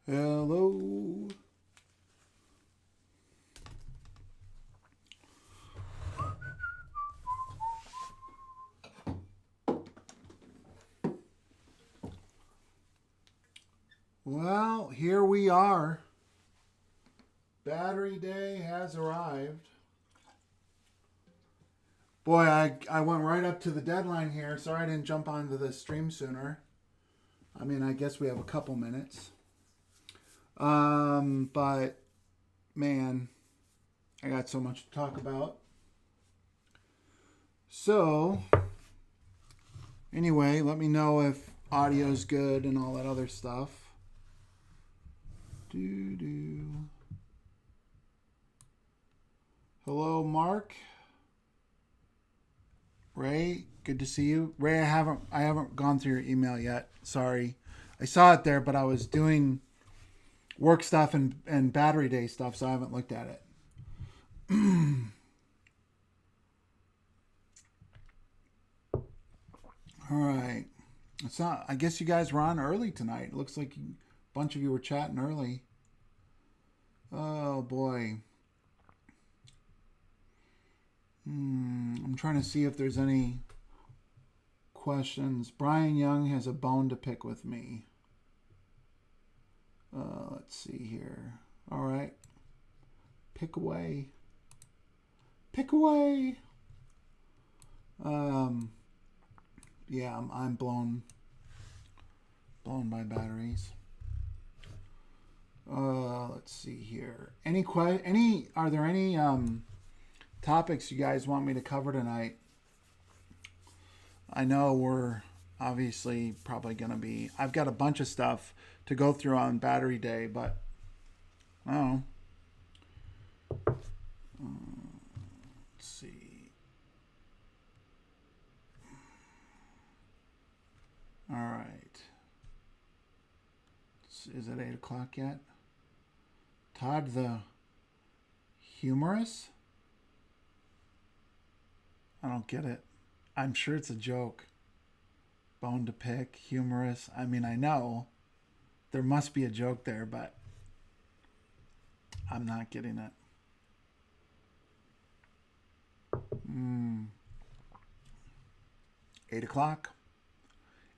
Hello. Well, here we are. Battery day has arrived. Boy, I went right up to the deadline here. Sorry I didn't jump onto the stream sooner. I mean, I guess we have a couple minutes. But man, I got so much to talk about. So, anyway, let me know if audio's good and all that other stuff. Hello, Mark. Ray, good to see you. Ray, I haven't gone through your email yet. Sorry. I saw it there, but I was doing work stuff and battery day stuff, so I haven't looked at it. All right. It's not, I guess you guys were on early tonight. It looks like a bunch of you were chatting early. Oh boy. I'm trying to see if there's any questions. Brian Young has a bone to pick with me. Let's see here. All right. Pick away. Pick away. Yeah, I'm blown by batteries. Let's see here. Are there any topics you guys want me to cover tonight? I know we're obviously probably going to be... I've got a bunch of stuff to go through on battery day, but I don't know. Let's see. All right. Is it 8 o'clock yet? Todd the humorous? I don't get it. I'm sure it's a joke. Bone to pick, humorous. I mean, I know there must be a joke there, but I'm not getting it. 8 o'clock.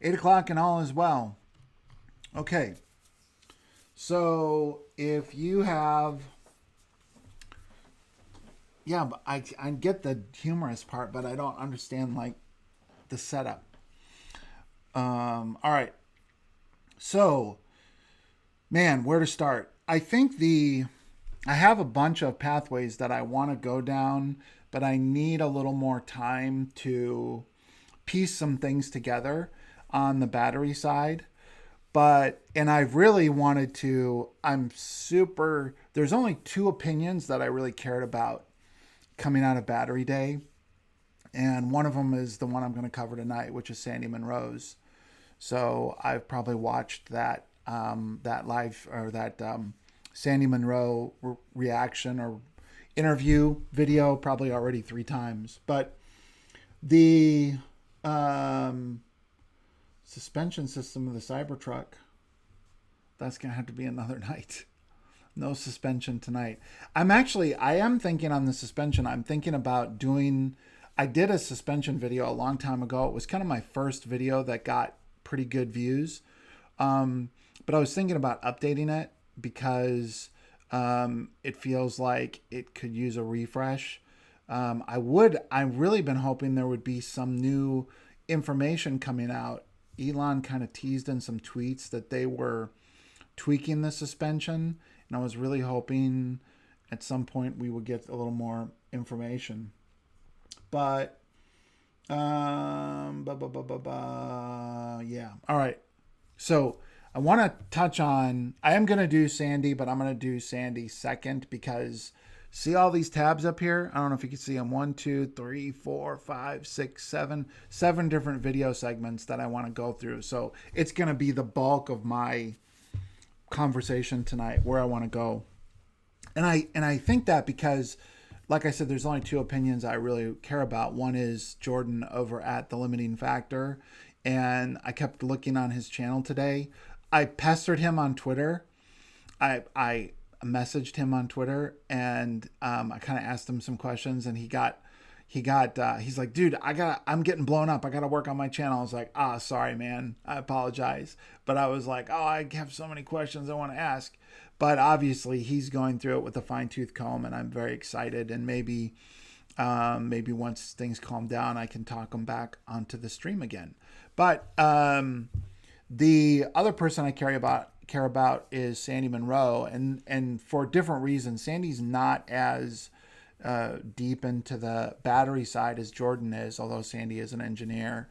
8 o'clock and all is well. Okay. So if you have... Yeah, but I get the humorous part, but I don't understand, like, the setup. All right. So, man, where to start? I think I have a bunch of pathways that I want to go down, but I need a little more time to piece some things together on the battery side. And I really wanted to, there's only two opinions that I really cared about coming out of battery day. And one of them is the one I'm going to cover tonight, which is Sandy Monroe's. So I've probably watched that live or that Sandy Monroe reaction or interview video probably already 3 times. But the suspension system of the Cybertruck, that's going to have to be another night. No suspension tonight. I am thinking on the suspension, I'm thinking about I did a suspension video a long time ago. It was kind of my first video that got pretty good views. But I was thinking about updating it because it feels like it could use a refresh. I've really been hoping there would be some new information coming out. Elon kind of teased in some tweets that they were tweaking the suspension, and I was really hoping at some point we would get a little more information. But yeah. All right. So I want to touch on, I am going to do Sandy, but I'm going to do Sandy second because see all these tabs up here? I don't know if you can see them. 1, 2, 3, 4, 5, 6, 7 different video segments that I want to go through. So it's going to be the bulk of my conversation tonight where I want to go. And I think that because, like I said, there's only 2 opinions I really care about. One is Jordan over at The Limiting Factor. And I kept looking on his channel today. I pestered him on Twitter I messaged him on Twitter, and I kind of asked him some questions, and he's like, dude, I'm getting blown up. I got to work on my channel. I was like, sorry, man. I apologize. But I was like, I have so many questions I want to ask. But obviously he's going through it with a fine tooth comb, and I'm very excited. And maybe once things calm down, I can talk him back onto the stream again. But the other person I care about is Sandy Monroe, and for different reasons. Sandy's not as deep into the battery side as Jordan is, although Sandy is an engineer.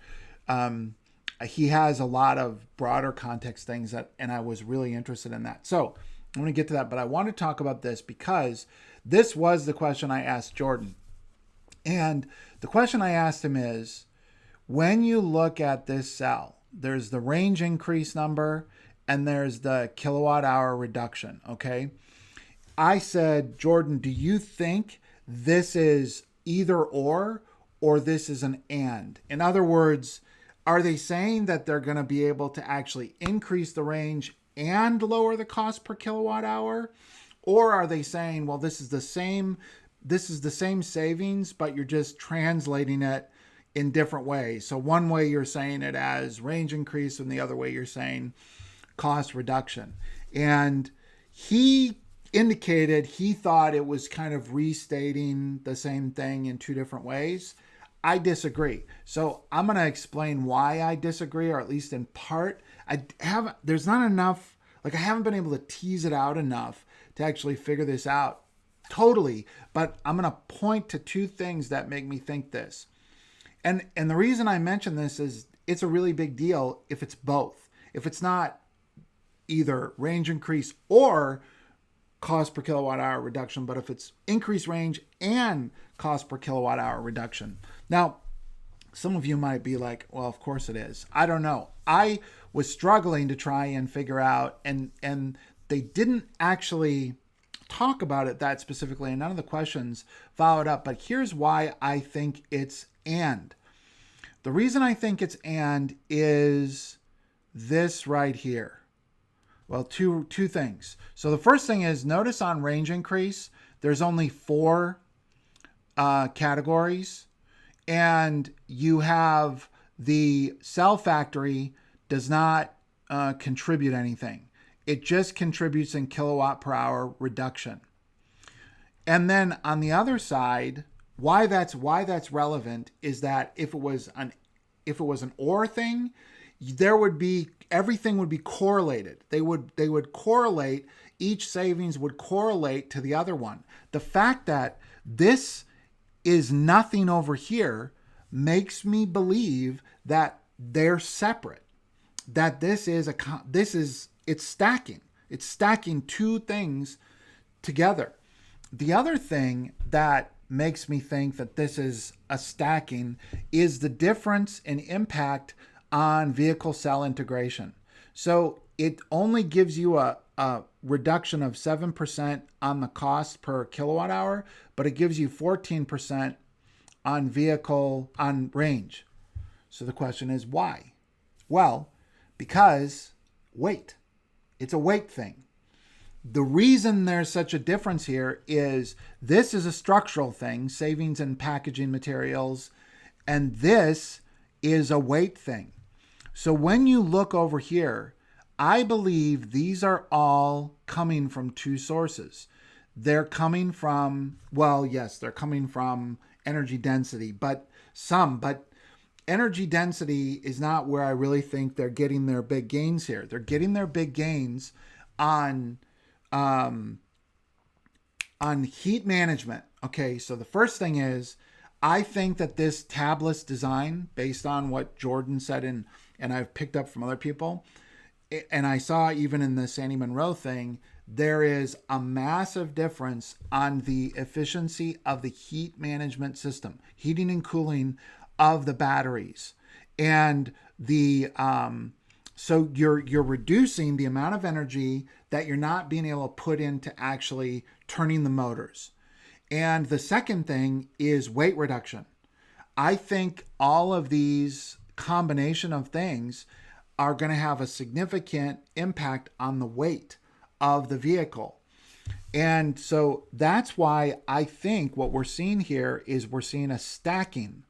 He has a lot of broader context things and I was really interested in that. So I'm going to get to that, but I want to talk about this because this was the question I asked Jordan. And the question I asked him is, when you look at this cell, there's the range increase number and there's the kilowatt hour reduction. Okay. I said, Jordan, do you think this is either or this is an and? In other words, are they saying that they're going to be able to actually increase the range and lower the cost per kilowatt hour? Or are they saying, well, this is the same savings, but you're just translating it in different ways. So one way you're saying it as range increase, and the other way you're saying cost reduction. And he indicated he thought it was kind of restating the same thing in two different ways. I disagree. So I'm going to explain why I disagree, or at least in part. There's not enough, I haven't been able to tease it out enough to actually figure this out totally, but I'm going to point to two things that make me think this. And the reason I mention this is it's a really big deal if it's both. If it's not either range increase or cost per kilowatt hour reduction, but if it's increased range and cost per kilowatt hour reduction. Now, some of you might be like, well, of course it is. I don't know. I was struggling to try and figure out, and they didn't actually talk about it that specifically, and none of the questions followed up. But here's why I think it's and. The reason I think it's and is this right here. Well, two things. So the first thing is, notice on range increase, there's only 4 categories, and you have the cell factory does not contribute anything. It just contributes in kilowatt per hour reduction. And then on the other side, why that's relevant is that if it was an or thing, everything would be correlated. They would correlate. Each savings would correlate to the other one. The fact that this is nothing over here makes me believe that they're separate. That it's stacking. It's stacking two things together. The other thing that makes me think that this is a stacking is the difference in impact on vehicle cell integration. So it only gives you a reduction of 7% on the cost per kilowatt hour, but it gives you 14% on range. So the question is why? Well, because weight. It's a weight thing. The reason there's such a difference here is this is a structural thing, savings in packaging materials, and this is a weight thing. So when you look over here, I believe these are all coming from two sources. They're coming from, well, yes, they're coming from energy density, but energy density is not where I really think they're getting their big gains here. They're getting their big gains on heat management. Okay, so the first thing is, I think that this tabless design, based on what Jordan said and I've picked up from other people, and I saw even in the Sandy Monroe thing, there is a massive difference on the efficiency of the heat management system, heating and cooling of the batteries. And so you're reducing the amount of energy that you're not being able to put into actually turning the motors. And the second thing is weight reduction. I think all of these combination of things are going to have a significant impact on the weight of the vehicle. And so that's why I think what we're seeing here is we're seeing a stacking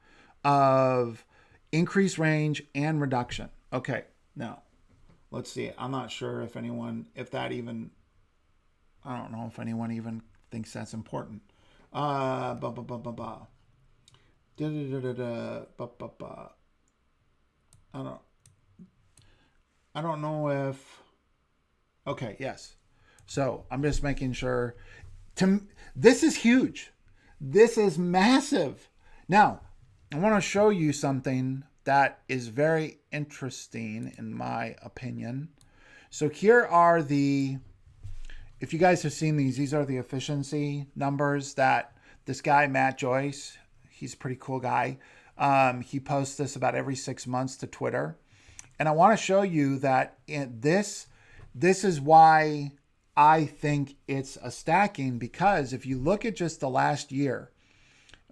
of increased range and reduction. Okay, now let's see. I'm not sure if anyone, if that even, I don't know if anyone even thinks that's important. I don't know if, okay, yes. So I'm just making sure. This is huge. This is massive. Now, I want to show you something that is very interesting in my opinion. So here are the, if you guys have seen these are the efficiency numbers that this guy, Matt Joyce, he's a pretty cool guy. He posts this about every 6 months to Twitter. And I want to show you that this is why I think it's a stacking, because if you look at just the last year,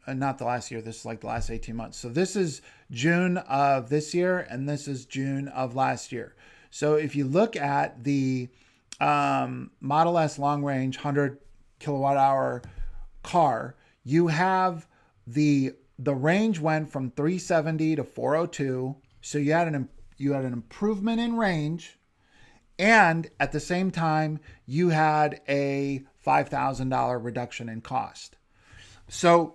not the last year, this is like the last 18 months. So this is June of this year, and this is June of last year. So if you look at the Model S long range 100 kilowatt hour car, you have the range went from 370 to 402. So you had an improvement in range, and at the same time you had a $5,000 reduction in cost. So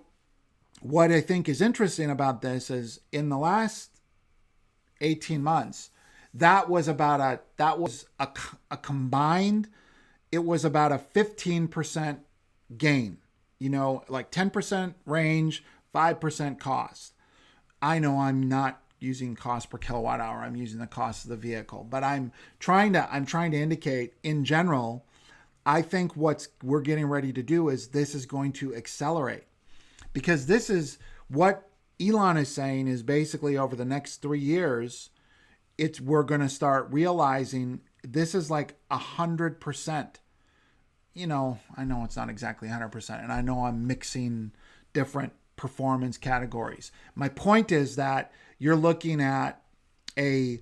what I think is interesting about this is in the last 18 months, that was a combined, it was about a 15% gain, like 10% range, 5% cost. I know I'm not using cost per kilowatt hour. I'm using the cost of the vehicle, but I'm trying to indicate in general, I think what we're getting ready to do is this is going to accelerate, because this is what Elon is saying is basically over the next 3 years, we're going to start realizing this is like 100%. I know it's not exactly 100%, and I know I'm mixing different performance categories. My point is that you're looking at an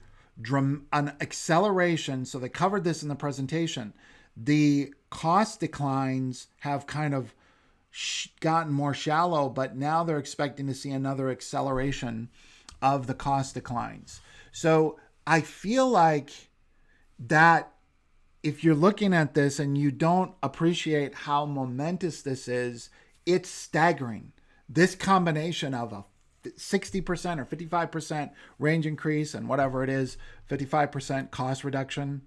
acceleration. So they covered this in the presentation. The cost declines have kind of gotten more shallow, but now they're expecting to see another acceleration of the cost declines. So I feel like that if you're looking at this and you don't appreciate how momentous this is, it's staggering. This combination of a 60% or 55% range increase and whatever it is, 55% cost reduction,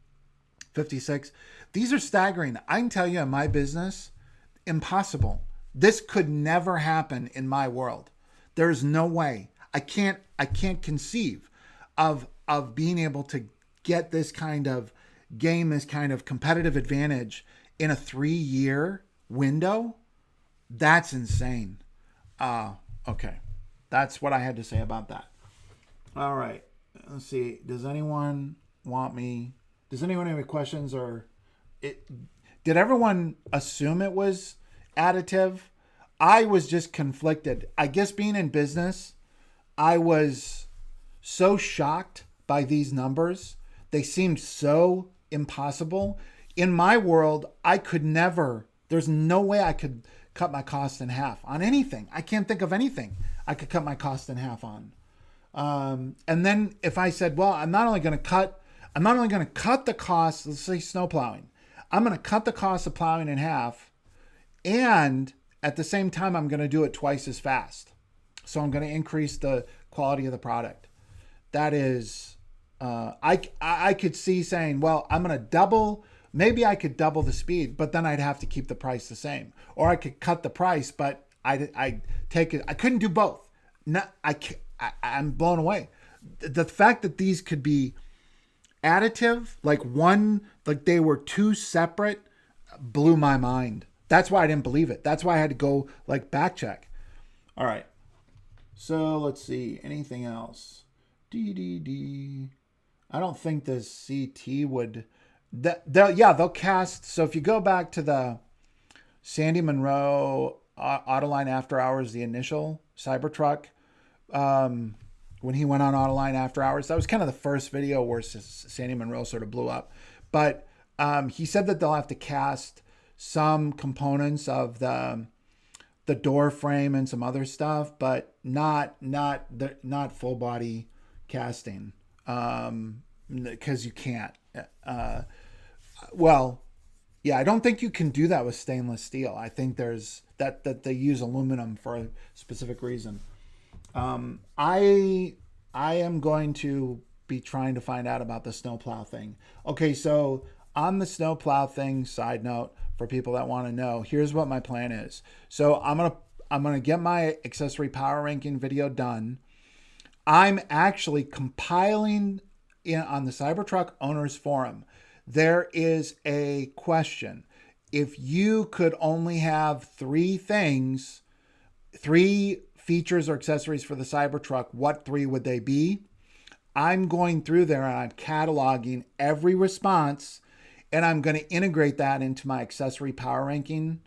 56. These are staggering. I can tell you in my business, impossible. This could never happen in my world. There's no way. I can't conceive of being able to get this kind of gain, this kind of competitive advantage in a 3-year window. That's insane. Okay. That's what I had to say about that. All right. Let's see. Does anyone have any questions, or did everyone assume it was additive? I was just conflicted. I guess being in business, I was so shocked by these numbers. They seemed so impossible. In my world, there's no way I could cut my cost in half on anything. I can't think of anything I could cut my cost in half on. And then if I said, well, I'm not only going to cut the cost, let's say snow plowing. I'm going to cut the cost of plowing in half, and at the same time, I'm going to do it twice as fast. So I'm going to increase the quality of the product. That is, I could see saying, well, I'm going to double. Maybe I could double the speed, but then I'd have to keep the price the same. Or I could cut the price, but I take it. I couldn't do both. I'm blown away. The fact that these could be additive, like they were two separate, blew my mind. That's why I didn't believe it. That's why I had to go back check. All right. So let's see. Anything else? I don't think the CT would. They'll cast. So if you go back to the Sandy Monroe Autoline After Hours, the initial Cybertruck, when he went on Autoline After Hours, that was kind of the first video where Sandy Monroe sort of blew up. But He said that they'll have to cast some components of the door frame and some other stuff, but not full body casting, because you can't. Well, yeah, I don't think you can do that with stainless steel. I think there's that they use aluminum for a specific reason. I am going to be trying to find out about the snowplow thing. Okay, so on the snowplow thing, side note for people that want to know, here's what my plan is. So I'm gonna get my accessory power ranking video done. I'm actually compiling on the Cybertruck Owners Forum. There is a question. If you could only have three features or accessories for the Cybertruck, what three would they be? I'm going through there and I'm cataloging every response, and I'm going to integrate that into my accessory power ranking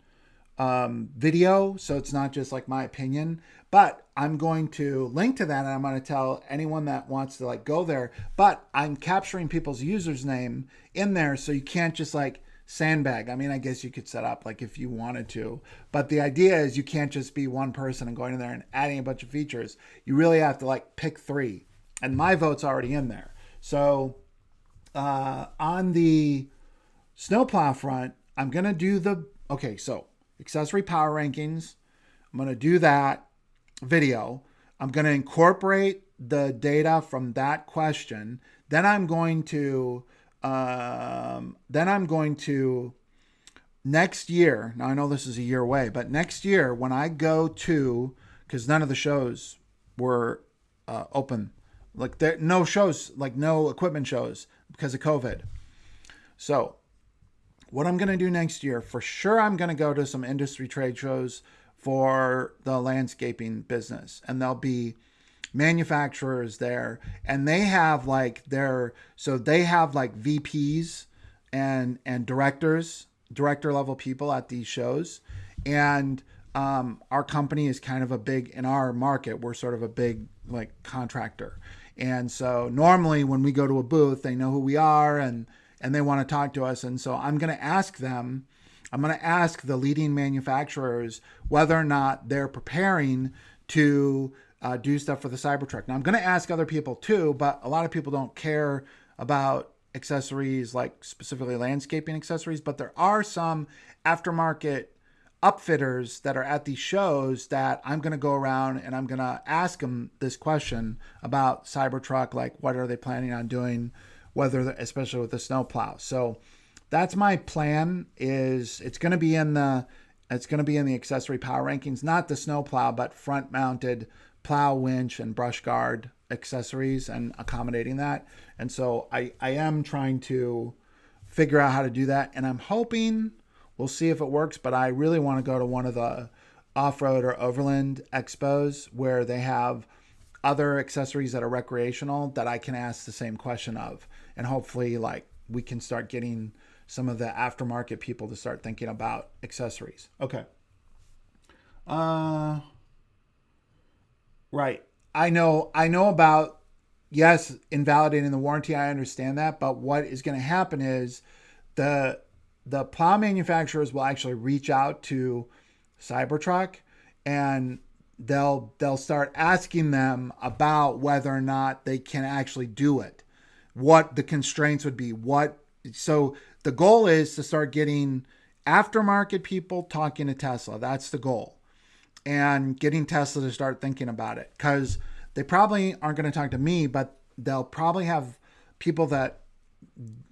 video. So it's not just like my opinion, but I'm going to link to that, and I'm going to tell anyone that wants to like go there, but I'm capturing people's username in there. So you can't just like sandbag. I mean, I guess you could set up like if you wanted to, but the idea is you can't just be one person and going in there and adding a bunch of features. You really have to like pick three, and my vote's already in there. So on the snowplow front, I'm going to do so accessory power rankings. I'm going to do that video. I'm going to incorporate the data from that question. Then I'm going to next year. Now I know this is a year away, but next year when I go to, because none of the shows were open, like there no shows, like no equipment shows because of COVID. So what I'm going to do next year, for sure, I'm going to go to some industry trade shows for the landscaping business, and there'll be manufacturers there, and they have like VPs and director level people at these shows. And our company is kind of a big, in our market, we're sort of a big like contractor. And so normally when we go to a booth, they know who we are and they want to talk to us. And so I'm going to ask the leading manufacturers whether or not they're preparing to do stuff for the Cybertruck. Now I'm going to ask other people too, but a lot of people don't care about accessories, like specifically landscaping accessories, but there are some aftermarket upfitters that are at these shows that I'm going to go around and I'm going to ask them this question about Cybertruck, like what are they planning on doing, especially with the snowplow. So that's my plan. Is it's going to be in the accessory power rankings, not the snowplow, but front mounted plow, winch, and brush guard accessories and accommodating that. And so I am trying to figure out how to do that, and I'm hoping, we'll see if it works, but I really want to go to one of the off-road or overland expos where they have other accessories that are recreational that I can ask the same question of, and hopefully like we can start getting some of the aftermarket people to start thinking about accessories. Okay. Right. I know about, yes, invalidating the warranty. I understand that. But what is going to happen is the plow manufacturers will actually reach out to Cybertruck, and they'll start asking them about whether or not they can actually do it, what the constraints would be. So the goal is to start getting aftermarket people talking to Tesla. That's the goal. And getting Tesla to start thinking about it, because they probably aren't going to talk to me, but they'll probably have people that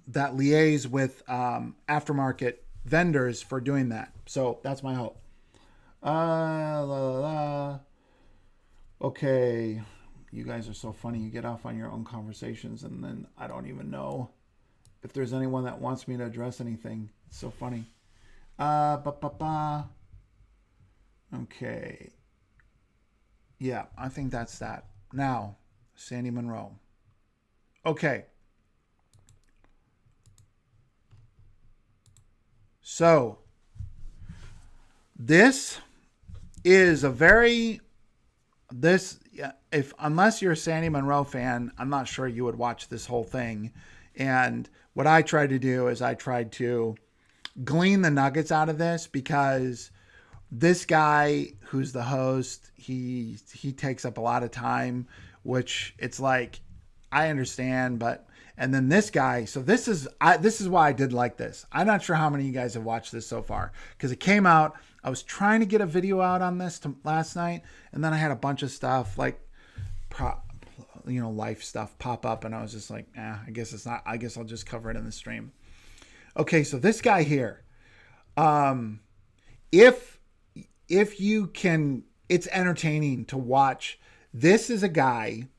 liaise with aftermarket vendors for doing that. So that's my hope. Okay. You guys are so funny. You get off on your own conversations, and then I don't even know if there's anyone that wants me to address anything. It's so funny. Okay. Yeah, I think that's that. Now, Sandy Monroe. Okay. So, this is yeah, if unless you're a Sandy Monroe fan, I'm not sure you would watch this whole thing. And what I tried to do is I tried to glean the nuggets out of this, because this guy who's the host, he takes up a lot of time, which it's like, I understand, but and then this guy, so this is why I did like this. I'm not sure how many of you guys have watched this so far, because it came out. I was trying to get a video out on this last night, and then I had a bunch of stuff like life stuff pop up, and I was just like, I guess it's not. I guess I'll just cover it in the stream. Okay, so this guy here, if you can, it's entertaining to watch. This is a guy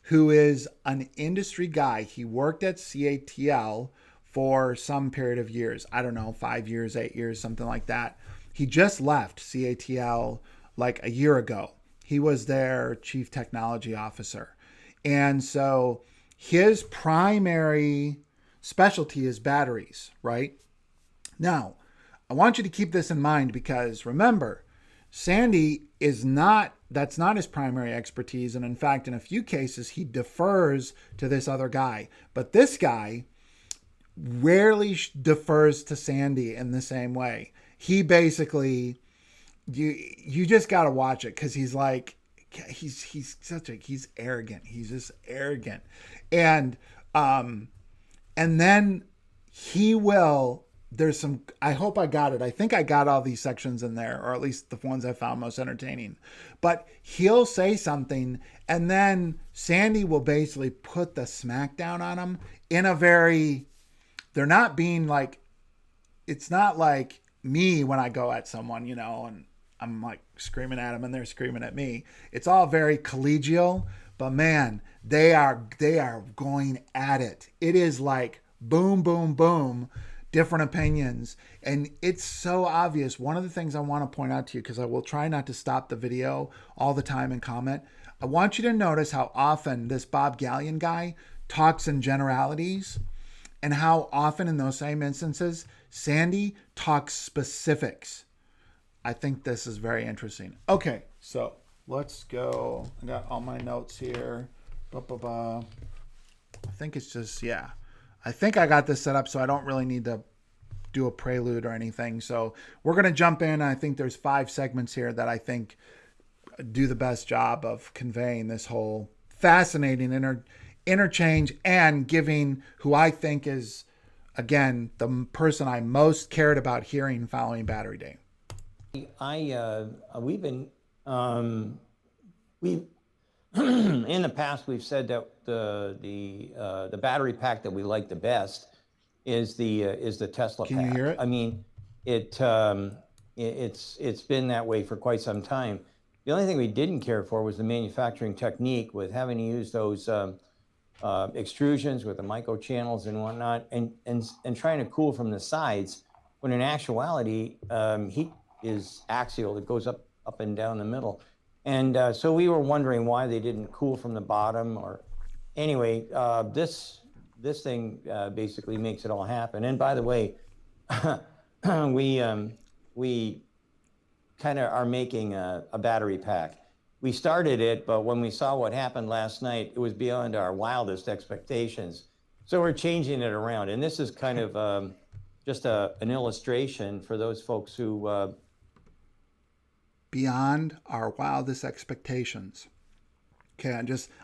who is an industry guy. He worked at CATL for some period of years. I don't know, 5 years, 8 years, something like that. He just left CATL like a year ago. He was their chief technology officer. And so his primary specialty is batteries, right? Now, I want you to keep this in mind, because remember, Sandy that's not his primary expertise. And in fact, in a few cases, he defers to this other guy. But this guy rarely defers to Sandy in the same way. He basically, you just got to watch it, because he's like, he's arrogant. He's just arrogant. And then he will, there's some, I hope I got it. I think I got all these sections in there, or at least the ones I found most entertaining. But he'll say something, and then Sandy will basically put the smackdown on him in a very, they're not being like, it's not like me when I go at someone, and I'm like screaming at them and they're screaming at me. It's all very collegial, but man, they are going at it. It is like boom, boom, boom, different opinions. And it's so obvious. One of the things I want to point out to you, because I will try not to stop the video all the time and comment, I want you to notice how often this Bob Gallion guy talks in generalities, and how often in those same instances, Sandy talks specifics. I think this is very interesting. Okay, so let's go. I got all my notes here. I think it's just, yeah. I think I got this set up so I don't really need to do a prelude or anything. So we're going to jump in. I think there's 5 segments here that I think do the best job of conveying this whole fascinating interchange, and giving who I think is, again, the person I most cared about hearing following Battery Day. We've been we in the past we've said that the battery pack that we like the best is the Tesla pack. Can you hear it? I mean, it's been that way for quite some time. The only thing we didn't care for was the manufacturing technique, with having to use those extrusions with the micro channels and whatnot, and trying to cool from the sides, when in actuality heat is axial. It goes up and down the middle. And so we were wondering why they didn't cool from the bottom. Or anyway, this thing basically makes it all happen. And by the way, we kind of are making a battery pack. We started it, but when we saw what happened last night, it was beyond our wildest expectations. So we're changing it around. And this is kind of just an illustration for those folks who... Beyond our wildest expectations. Okay,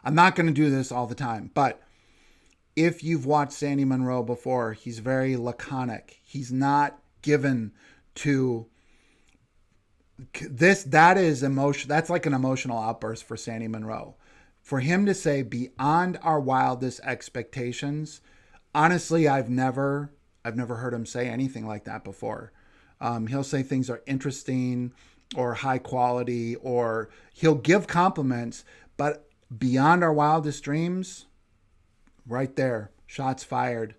I'm not going to do this all the time, but if you've watched Sandy Monroe before, he's very laconic. He's not given to this. That is emotion. That's like an emotional outburst for Sandy Monroe. For him to say beyond our wildest expectations, honestly, I've never heard him say anything like that before. He'll say things are interesting or high quality, or he'll give compliments, but beyond our wildest dreams, right there, shots fired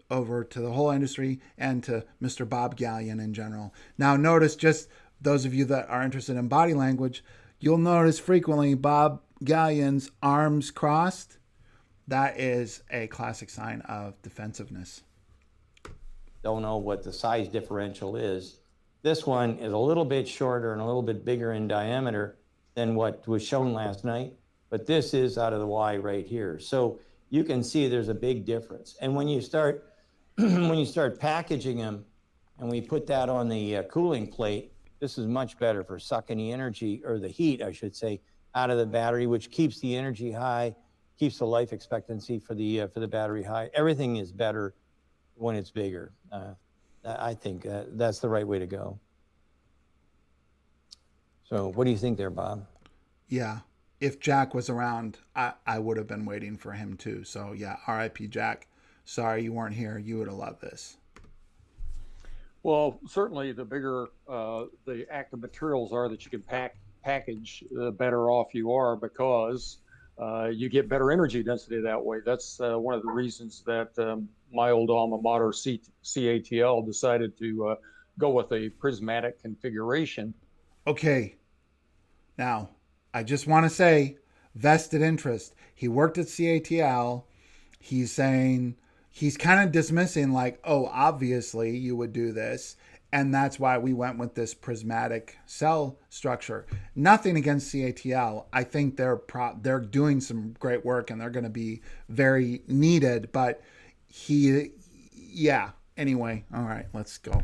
over to the whole industry and to Mr. Bob Gallion in general. Now notice, just those of you that are interested in body language, you'll notice frequently Bob Gallion's arms crossed. That is a classic sign of defensiveness. Don't know what the size differential is. This one is a little bit shorter and a little bit bigger in diameter, than what was shown last night, but this is out of the Y right here. So you can see there's a big difference. And when you start when you start packaging them, and we put that on the cooling plate, this is much better for sucking the energy, or the heat, I should say, out of the battery, which keeps the energy high, keeps the life expectancy for the battery high. Everything is better when it's bigger. I think that's the right way to go. So what do you think there, Bob? Yeah. If Jack was around, I would have been waiting for him too. So yeah, R.I.P. Jack. Sorry you weren't here. You would have loved this. Well, certainly the bigger the active materials are that you can package, the better off you are, because you get better energy density that way. That's one of the reasons that my old alma mater, CATL, decided to go with a prismatic configuration. Okay. Now, I just want to say vested interest. He worked at CATL. He's saying, he's kind of dismissing, like, oh, obviously you would do this. And that's why we went with this prismatic cell structure. Nothing against CATL. I think they're doing some great work and they're going to be very needed. But yeah. Anyway, all right, let's go.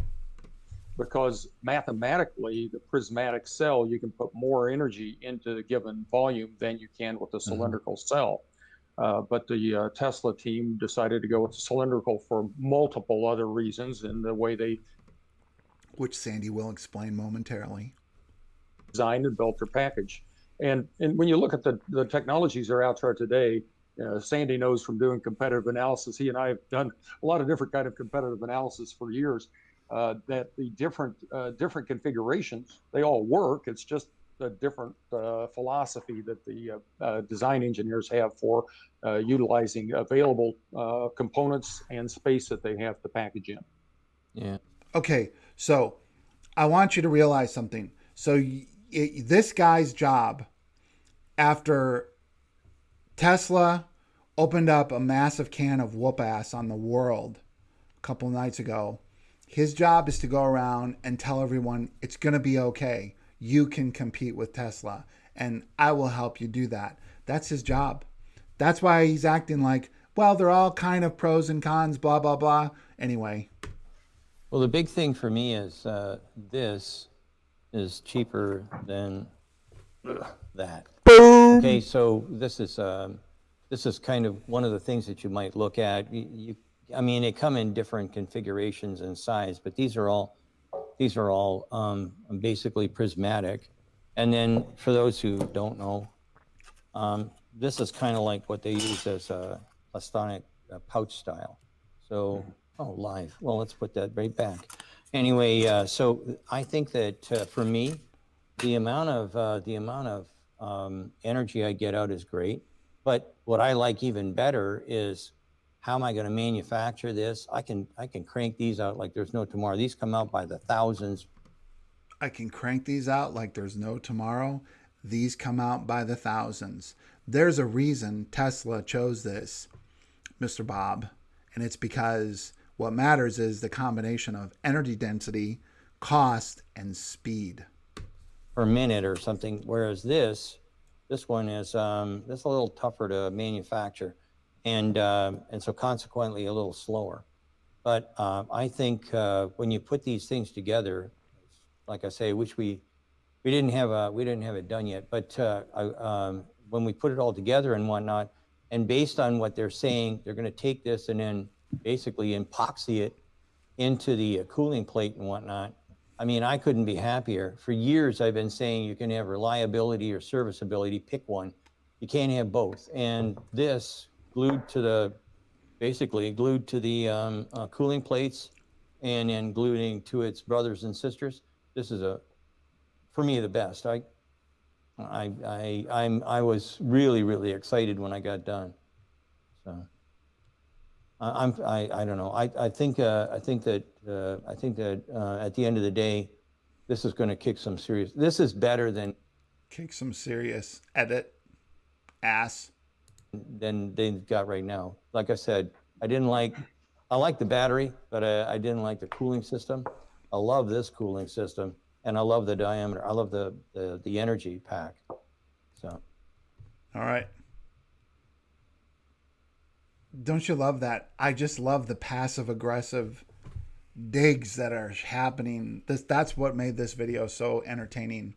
Because mathematically, the prismatic cell, you can put more energy into the given volume than you can with the cylindrical cell. But the Tesla team decided to go with the cylindrical for multiple other reasons, in the way they Which Sandy will explain momentarily. designed and built their package. And when you look at the technologies that are out there today, Sandy knows from doing competitive analysis. He and I have done a lot of different kind of competitive analysis for years. That the different configurations, they all work. It's just a different philosophy that the design engineers have for utilizing available components and space that they have to package in. Yeah. Okay, so I want you to realize something. So this guy's job, after Tesla opened up a massive can of whoop ass on the world a couple of nights ago, his job is to go around and tell everyone it's going to be okay. You can compete with Tesla, and I will help you do that. That's his job. That's why he's acting like, well, they're all kind of pros and cons, blah, blah, blah. Anyway. Well, the big thing for me is this is cheaper than that. Okay, so this is kind of one of the things that you might look at. I mean, they come in different configurations and size, but these are all basically prismatic. And then for those who don't know, this is kind of like what they use as a plastonic pouch style. So, live. Well, let's put that right back. Anyway, so I think that for me, the amount of energy I get out is great. But what I like even better is, how am I going to manufacture this? I can crank these out like there's no tomorrow. These come out by the thousands. I can crank these out like there's no tomorrow. These come out by the thousands. There's a reason Tesla chose this, Mr. Bob, and it's because what matters is the combination of energy density, cost, and speed per minute or something. Whereas this one is this a little tougher to manufacture. And so consequently a little slower. But I think when you put these things together, like I say, which we didn't have it done yet, but when we put it all together and whatnot, and based on what they're saying, they're going to take this and then basically epoxy it into the cooling plate and whatnot. I mean, I couldn't be happier. For years, I've been saying you can have reliability or serviceability, pick one. You can't have both. And this, basically glued to the cooling plates, and then gluing to its brothers and sisters. This is for me, the best. I was really, really excited when I got done. So I don't know. I think that at the end of the day, this is going to kick some serious. This is better than kick some serious ass than they've got right now. Like I said, I like the battery, but I didn't like the cooling system. I love this cooling system, and I love the diameter. I love the energy pack. So All right. Don't you love that? I just love the passive aggressive digs that are happening. That's what made this video so entertaining.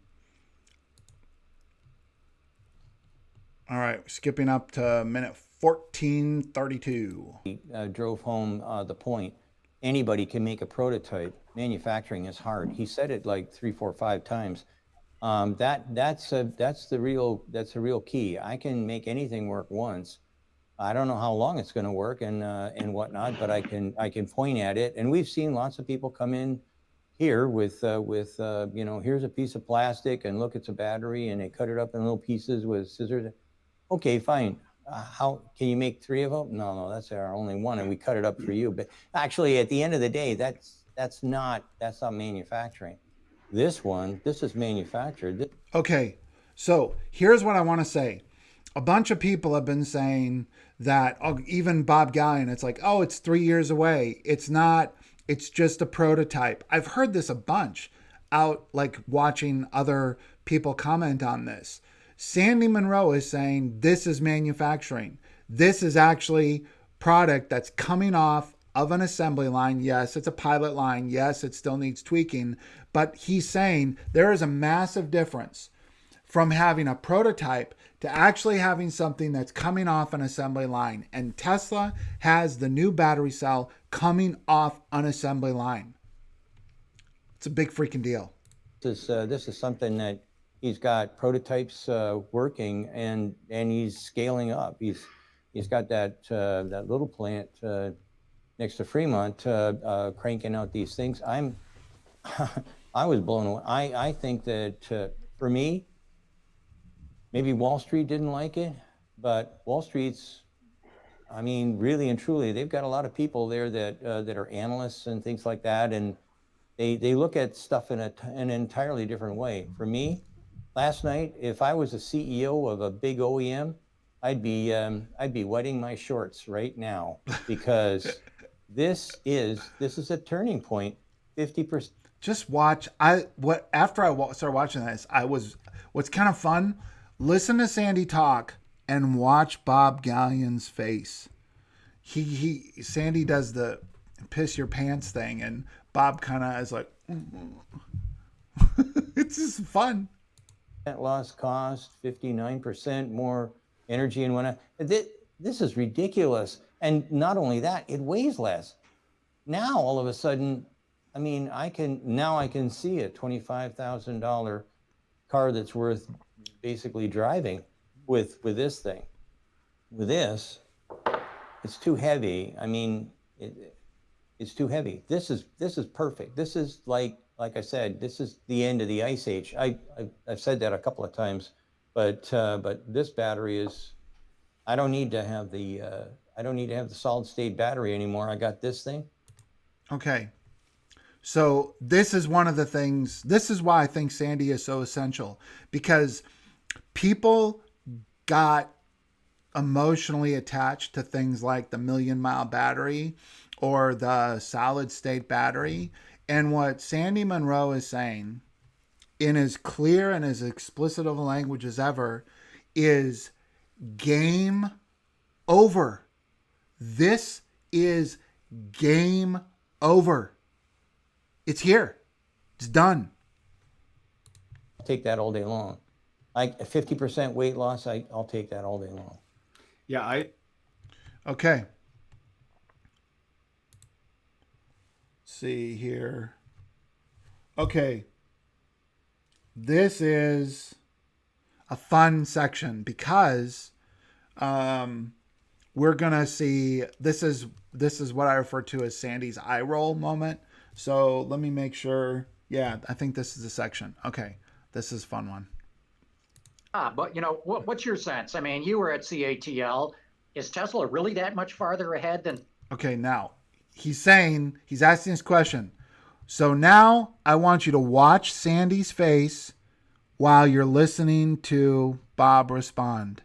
All right, skipping up to minute 14:32. drove home the point. Anybody can make a prototype. Manufacturing is hard. He said it like 3, 4, 5 times. That's the real key. I can make anything work once. I don't know how long it's going to work and whatnot, but I can point at it. And we've seen lots of people come in here with here's a piece of plastic and look, it's a battery, and they cut it up in little pieces with scissors. Okay, fine. How can you make 3 of them? No, that's our only one, and we cut it up for you. But actually, at the end of the day, that's not manufacturing. This is manufactured. Okay, so here's what I want to say. A bunch of people have been saying that, even Bob Gallion, it's like, oh, it's 3 years away. It's not, it's just a prototype. I've heard this a bunch out, like watching other people comment on this. Sandy Monroe is saying this is manufacturing. This is actually product that's coming off of an assembly line. Yes, it's a pilot line. Yes, it still needs tweaking. But he's saying there is a massive difference from having a prototype to actually having something that's coming off an assembly line. And Tesla has the new battery cell coming off an assembly line. It's a big freaking deal. This is something that he's got prototypes working, and he's scaling up. He's got that little plant next to Fremont cranking out these things. I was blown away. I think that for me, maybe Wall Street didn't like it, but Wall Street's, I mean, really and truly, they've got a lot of people there that are analysts and things like that, and they look at stuff in an entirely different way. For me, last night, if I was a CEO of a big OEM, I'd be wetting my shorts right now, because this is a turning point. 50%. Just watch. After I started watching this, what's kind of fun. Listen to Sandy talk and watch Bob Gallion's face. Sandy does the piss your pants thing, and Bob kind of is like, it's just fun. Lost cost, 59% more energy and whatnot. This is ridiculous. And not only that, it weighs less. Now all of a sudden, I mean, I can see a $25,000 car that's worth basically driving with this thing. With this, it's too heavy. I mean, it's too heavy. This is perfect. This is like I said, this is the end of the ice age. I've said that a couple of times, but this battery is, I don't need to have the solid state battery anymore. I got this thing. Okay. So this is one of the things, this is why I think Sandy is so essential, because people got emotionally attached to things like the million-mile battery or the solid state battery. And what Sandy Monroe is saying, in as clear and as explicit of a language as ever, is game over. This is game over. It's here. It's done. I'll take that all day long. 50% weight loss, I'll take that all day long. Yeah, Okay. See here. Okay. This is a fun section because we're going to see, this is what I refer to as Sandy's eye roll moment. So let me make sure. Yeah, I think this is the section. Okay. This is a fun one. But what's your sense? I mean, you were at CATL. Is Tesla really that much farther ahead than? Okay, now he's asking this question. So now I want you to watch Sandy's face while you're listening to Bob respond.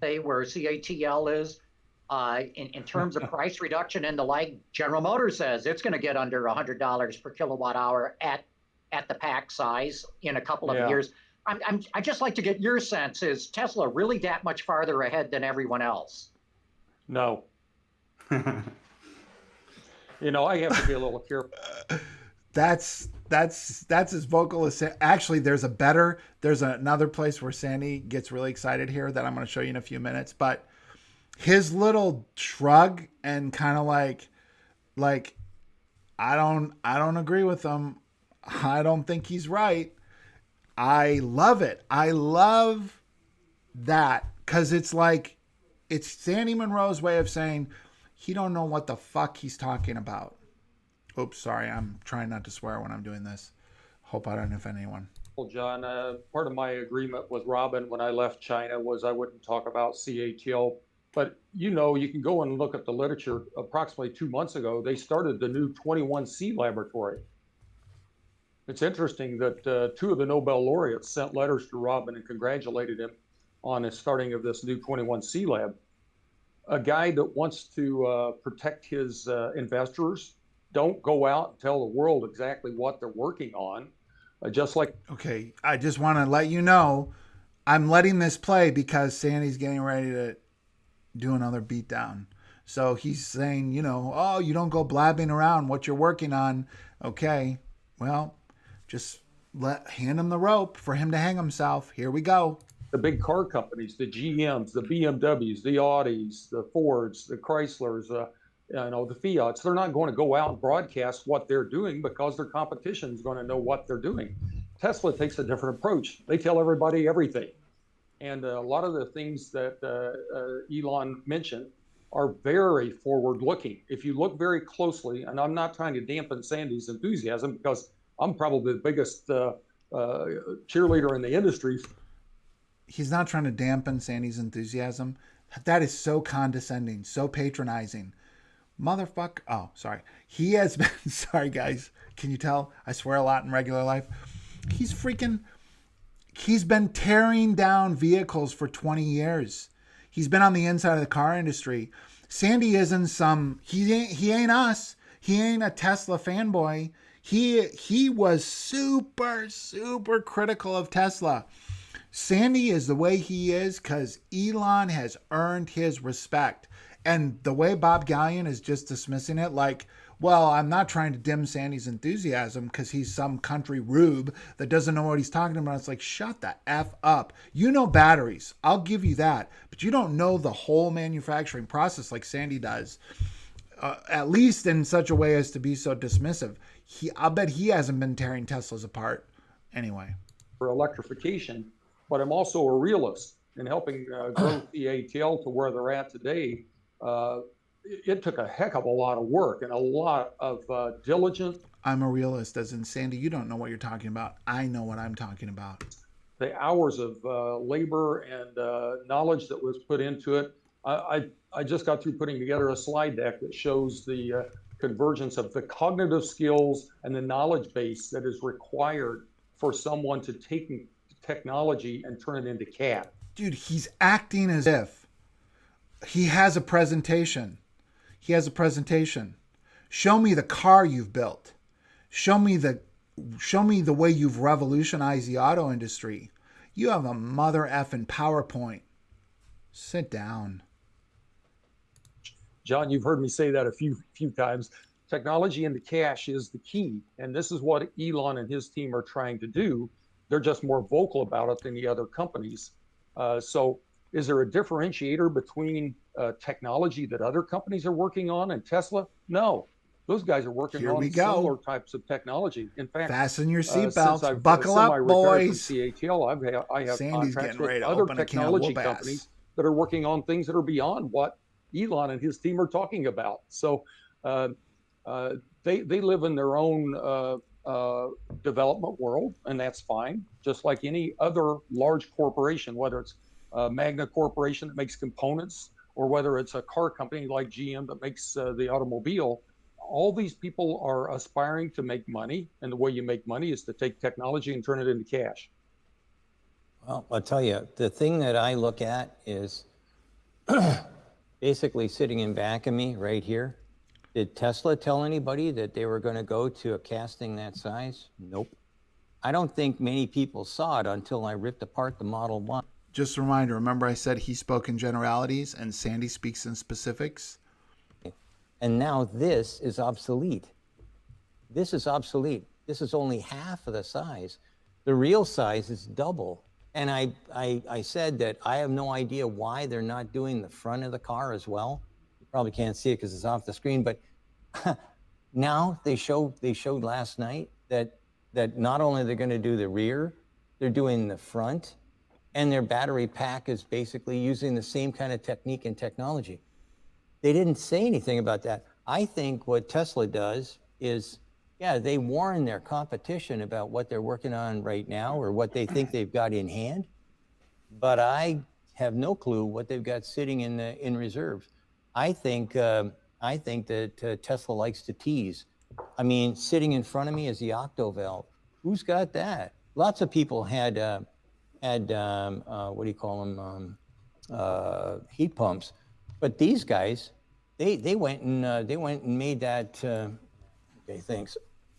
Say where CATL is in terms of price reduction and the like. General Motors says it's going to get under $100 per kilowatt hour at the pack size in a couple of years. I just like to get your sense. Is Tesla really that much farther ahead than everyone else? No. You know, I have to be a little careful. That's as vocal as actually. There's another place where Sandy gets really excited here that I'm going to show you in a few minutes. But his little shrug and kind of like I don't agree with him. I don't think he's right. I love it. I love that because it's like it's Sandy Monroe's way of saying he don't know what the fuck he's talking about. Oops, sorry. I'm trying not to swear when I'm doing this. Hope I don't offend anyone. Well, John, part of my agreement with Robin when I left China was I wouldn't talk about CATL. But you know, you can go and look at the literature. Approximately 2 months ago, they started the new 21C laboratory. It's interesting that 2 of the Nobel laureates sent letters to Robin and congratulated him on the starting of this new 21C lab. A guy that wants to protect his investors, don't go out and tell the world exactly what they're working on. Just like. Okay, I just want to let you know, I'm letting this play because Sandy's getting ready to do another beatdown. So he's saying, you know, oh, you don't go blabbing around what you're working on. Okay, well, just hand him the rope for him to hang himself. Here we go. The big car companies, the GMs, the BMWs, the Audis, the Fords, the Chryslers, the Fiats, they're not going to go out and broadcast what they're doing because their competition is going to know what they're doing. Tesla takes a different approach. They tell everybody everything. And a lot of the things that Elon mentioned are very forward-looking. If you look very closely, and I'm not trying to dampen Sandy's enthusiasm because I'm probably the biggest cheerleader in the industry. He's not trying to dampen Sandy's enthusiasm. That is so condescending, so patronizing. Motherfucker. Oh, sorry. He has been, sorry guys. Can you tell? I swear a lot in regular life. He's been tearing down vehicles for 20 years. He's been on the inside of the car industry. Sandy isn't he ain't us. He ain't a Tesla fanboy. He was super, super critical of Tesla. Sandy is the way he is because Elon has earned his respect. And the way Bob Gallion is just dismissing it like, well, I'm not trying to dim Sandy's enthusiasm because he's some country rube that doesn't know what he's talking about. It's like, shut the F up. You know batteries. I'll give you that. But you don't know the whole manufacturing process like Sandy does, at least in such a way as to be so dismissive. I'll bet he hasn't been tearing Teslas apart anyway. For electrification, but I'm also a realist in helping grow CATL to where they're at today. It took a heck of a lot of work and a lot of diligence. I'm a realist, as in Sandy, you don't know what you're talking about. I know what I'm talking about. The hours of labor and knowledge that was put into it. I just got through putting together a slide deck that shows the convergence of the cognitive skills and the knowledge base that is required for someone to take technology and turn it into cash. Dude, he's acting as if he has a presentation. Show me the car you've built. Show me the way you've revolutionized the auto industry. You have a mother effing PowerPoint. Sit down. John, you've heard me say that a few times. Technology into cash is the key. And this is what Elon and his team are trying to do. They're just more vocal about it than the other companies. So is there a differentiator between technology that other companies are working on and Tesla? No. Those guys are working on similar types of technology. In fact, fasten your seatbelts, buckle up, boys. CATL, I have Sandy's contracts getting ready with to other open a can of technology whoop-ass companies that are working on things that are beyond what Elon and his team are talking about. So they live in their own development world, and that's fine. Just like any other large corporation, whether it's Magna Corporation that makes components, or whether it's a car company like GM that makes the automobile, all these people are aspiring to make money. And the way you make money is to take technology and turn it into cash. Well, I'll tell you, the thing that I look at is basically sitting in back of me right here. Did Tesla tell anybody that they were going to go to a casting that size? Nope. I don't think many people saw it until I ripped apart the Model 1. Just a reminder, remember I said he spoke in generalities and Sandy speaks in specifics? And now this is obsolete. This is obsolete. This is only half of the size. The real size is double. And I said that I have no idea why they're not doing the front of the car as well. You probably can't see it because it's off the screen, but now they showed last night that not only they're going to do the rear, they're doing the front, and their battery pack is basically using the same kind of technique and technology. They didn't say anything about that. I think what Tesla does is, yeah, they warn their competition about what they're working on right now or what they think they've got in hand, but I have no clue what they've got sitting in reserve. I think that Tesla likes to tease. I mean, sitting in front of me is the octo valve. Who's got that? Lots of people had what do you call them? Heat pumps, but these guys, they went and made that. Okay, thanks.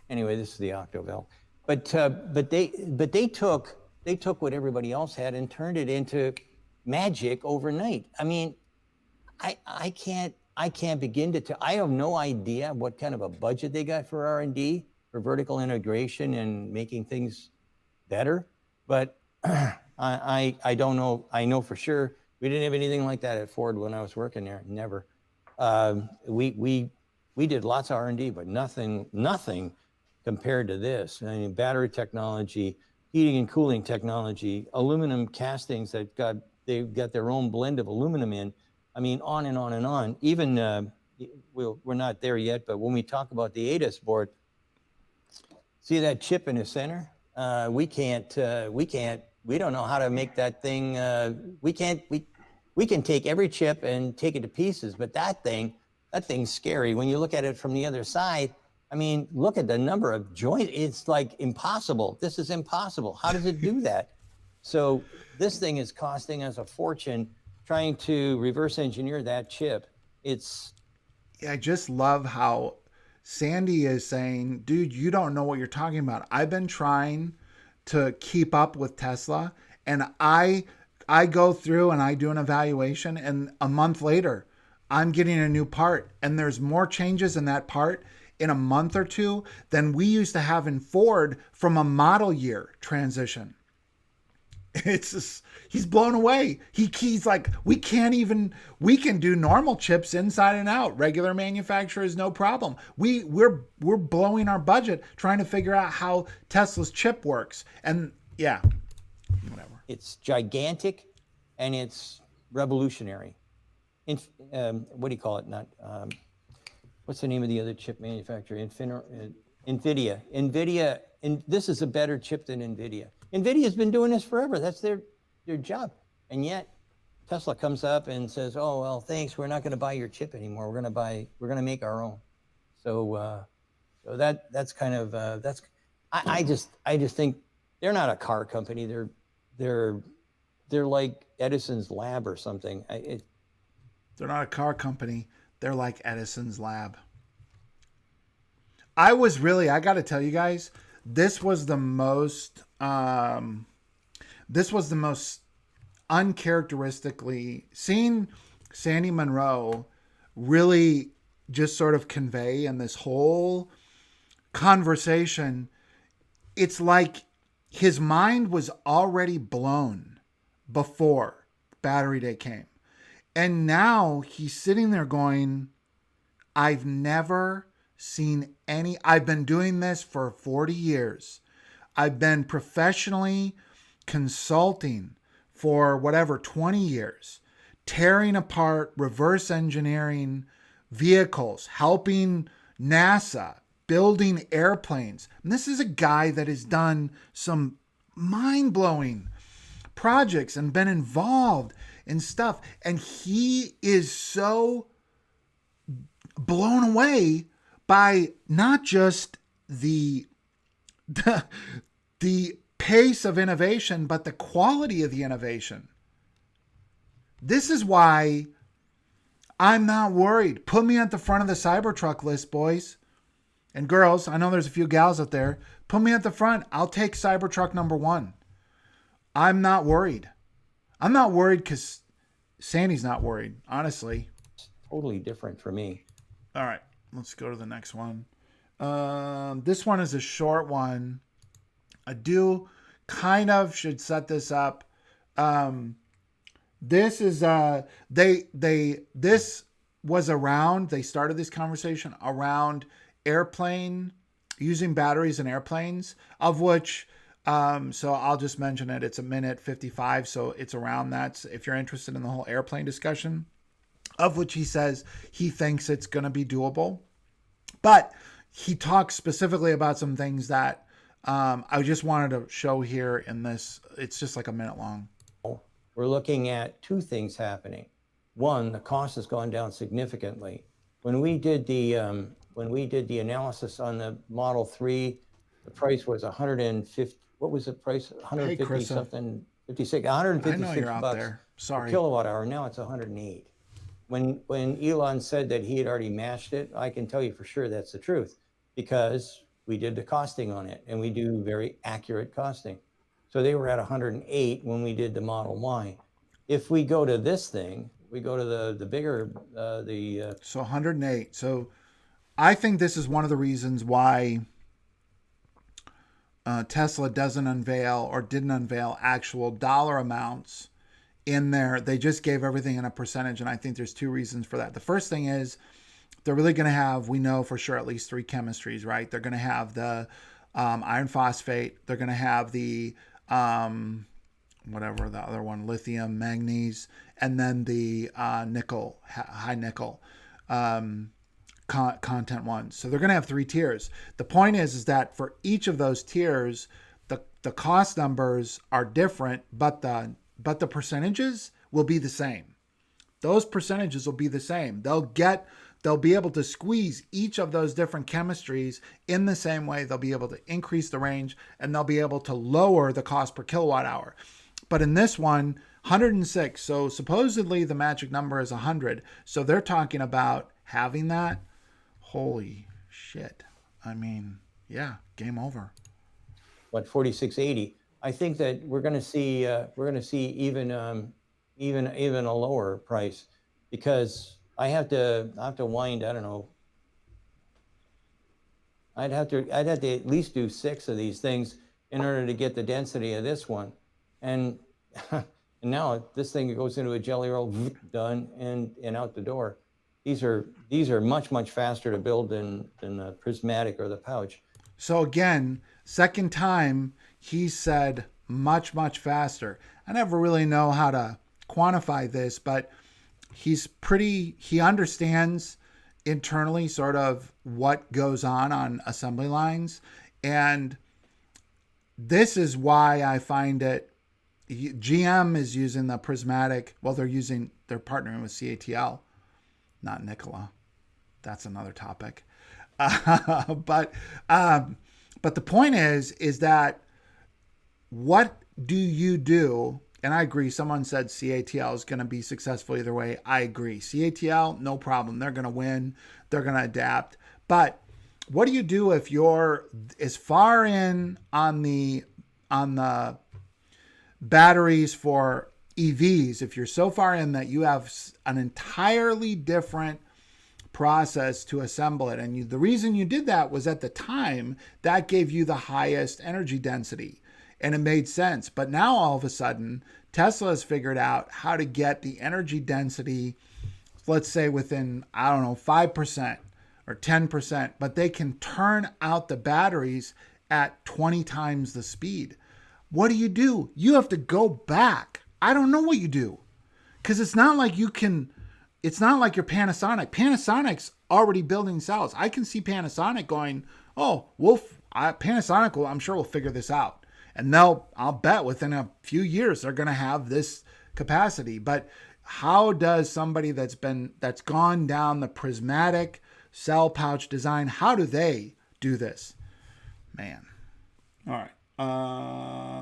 Anyway, this is the octo valve, but they took what everybody else had and turned it into magic overnight. I mean, I can't begin to tell. I have no idea what kind of a budget they got for R&D, for vertical integration and making things better. But I don't know. I know for sure we didn't have anything like that at Ford when I was working there. Never. We did lots of R&D, but nothing compared to this. I mean, battery technology, heating and cooling technology, aluminum castings they've got their own blend of aluminum in. I mean, on and on and on. Even we're not there yet, but when we talk about the ADAS board, see that chip in the center? We don't know how to make that thing. We can take every chip and take it to pieces, but that thing's scary. When you look at it from the other side, I mean, look at the number of joints. It's like impossible. This is impossible. How does it do that? So this thing is costing us a fortune trying to reverse engineer that chip. I just love how Sandy is saying, dude, you don't know what you're talking about. I've been trying to keep up with Tesla, and I go through and I do an evaluation, and a month later, I'm getting a new part, and there's more changes in that part in a month or two than we used to have in Ford from a model year transition. It's just, he's blown away. He's like, we can do normal chips inside and out. Regular manufacturers, no problem. We're blowing our budget trying to figure out how Tesla's chip works. And yeah, whatever. It's gigantic and it's revolutionary. What do you call it? Not what's the name of the other chip manufacturer? NVIDIA. And this is a better chip than NVIDIA. NVIDIA's been doing this forever. That's their job. And yet Tesla comes up and says, oh, well, thanks. We're not going to buy your chip anymore. We're going to make our own. So that's kind of, I just think they're not a car company. They're like Edison's lab or something. They're not a car company. They're like Edison's lab. I got to tell you guys, this was the most uncharacteristically, seeing Sandy Munro really just sort of convey in this whole conversation, it's like his mind was already blown before Battery Day came. And now he's sitting there going, I've never seen I've been doing this for 40 years. I've been professionally consulting for 20 years, tearing apart, reverse engineering vehicles, helping NASA, building airplanes. And this is a guy that has done some mind-blowing projects and been involved in stuff. And he is so blown away by not just the pace of innovation, but the quality of the innovation. This is why I'm not worried. Put me at the front of the Cybertruck list, boys. And girls, I know there's a few gals out there. Put me at the front. I'll take Cybertruck number 1. I'm not worried. I'm not worried because Sandy's not worried, honestly. Totally different for me. All right, let's go to the next one. This one is a short one. I do kind of should set this up. This is this was around. They started this conversation around using batteries in airplanes, of which. So I'll just mention it. It's a minute 55, so it's around that. If you're interested in the whole airplane discussion, of which he says he thinks it's going to be doable, but he talks specifically about some things that I just wanted to show here in this. It's just like a minute long. We're looking at 2 things happening. One, the cost has gone down significantly. When we did the analysis on the Model 3, the price was 150. What was the price? 150 something, 56, 156 I know you're out bucks there. Sorry. per kilowatt hour. Now it's 108. When Elon said that he had already matched it, I can tell you for sure that's the truth, because we did the costing on it, and we do very accurate costing. So they were at 108 when we did the Model Y. If we go to this thing, we go to the bigger, So 108. So I think this is one of the reasons why Tesla doesn't unveil or didn't unveil actual dollar amounts in there. They just gave everything in a percentage, and I think there's 2 reasons for that. The first thing is they're really going to have, we know for sure, at least 3 chemistries, right? They're going to have the iron phosphate. They're going to have the whatever the other one, lithium, manganese, and then the nickel, high nickel content ones. So they're going to have 3 tiers. The point is that for each of those tiers, the cost numbers are different, but the percentages will be the same. Those percentages will be the same. They'll be able to squeeze each of those different chemistries in the same way. They'll be able to increase the range, and they'll be able to lower the cost per kilowatt hour. But in this one, 106. So supposedly the magic number is 100. So they're talking about having that. Holy shit. I mean, yeah, game over. what, 4680. I think that we're going to see even a lower price, because I have to wind, I don't know, I'd have to at least do 6 of these things in order to get the density of this one. And and now this thing goes into a jelly roll, done, and out the door. These are much faster to build than the prismatic or the pouch. So again, second time he said much faster. I never really know how to quantify this, but he understands internally sort of what goes on assembly lines. And this is why I find it, GM is using the prismatic. Well, they're partnering with CATL, not Nikola. That's another topic. But the point is that what do you do? And I agree. Someone said CATL is going to be successful either way. I agree. CATL, no problem. They're going to win. They're going to adapt. But what do you do if you're as far in on the batteries for EVs? If you're so far in that you have an entirely different process to assemble it, and the reason you did that was at the time that gave you the highest energy density, and it made sense. But now all of a sudden, Tesla has figured out how to get the energy density, let's say within, 5% or 10%, but they can turn out the batteries at 20 times the speed. What do? You have to go back. I don't know what you do, because it's not like you're Panasonic. Panasonic's already building cells. I can see Panasonic going, Panasonic I'm sure will figure this out. And I'll bet within a few years, they're going to have this capacity. But how does somebody that's gone down the prismatic cell pouch design, how do they do this? Man. All right.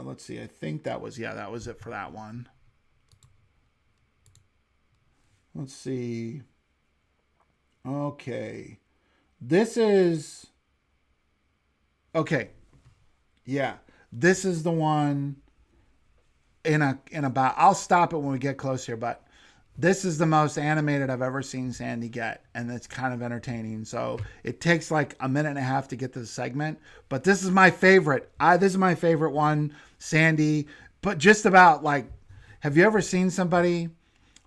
Let's see. I think that was it for that one. Let's see. Okay. This is Okay. Yeah. This is the one in about, I'll stop it when we get close here, but this is the most animated I've ever seen Sandy get, and it's kind of entertaining. So it takes like a minute and a half to get to the segment, but this is my favorite. This is my favorite one, Sandy. But just about like, have you ever seen somebody